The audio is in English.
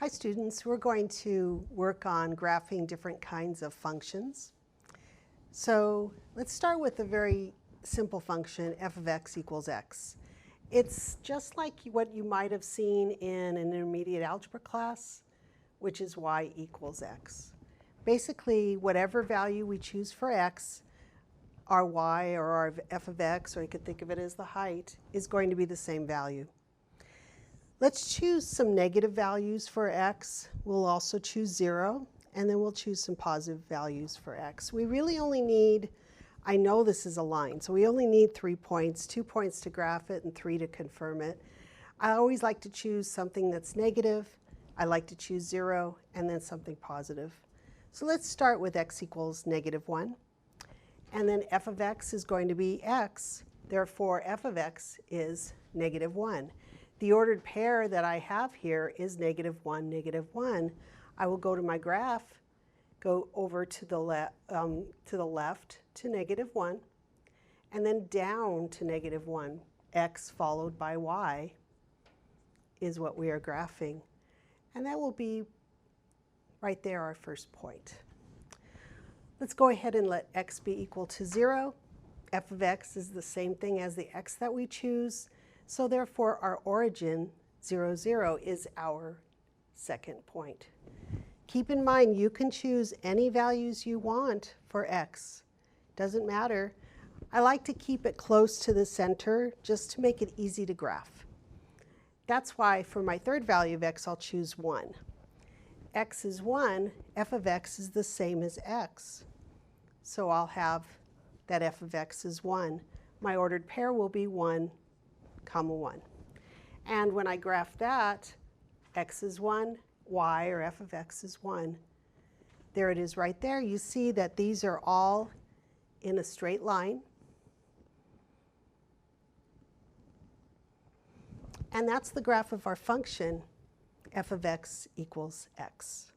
Hi students, we're going to work on graphing different kinds of functions. So let's start with a very simple function, f of x equals x. It's just like what you might have seen in an intermediate algebra class, which is y equals x. Basically, whatever value we choose for x, our y or our f of x, or you could think of it as the height, is going to be the same value. Let's choose some negative values for x. We'll also choose 0, and then we'll choose some positive values for x. We really only need, I know this is a line, so we only need 3 points, 2 points to graph it and 3 to confirm it. I always like to choose something that's negative. I like to choose 0 and then something positive. So let's start with x equals -1. And then f of x is going to be x. Therefore, f of x is -1. The ordered pair that I have here is -1, -1. I will go to my graph, go over to the left to -1, and then down to -1. X followed by y is what we are graphing. And that will be right there, our first point. Let's go ahead and let x be equal to 0. F of x is the same thing as the x that we choose. So therefore, our origin, 0, 0, is our second point. Keep in mind, you can choose any values you want for x. Doesn't matter. I like to keep it close to the center just to make it easy to graph. That's why for my third value of x, I'll choose 1. X is 1, f of x is the same as x. So I'll have that f of x is 1. My ordered pair will be 1, 1. And when I graph that, x is 1, y or f of x is 1. There it is right there. You see that these are all in a straight line. And that's the graph of our function, f of x equals x.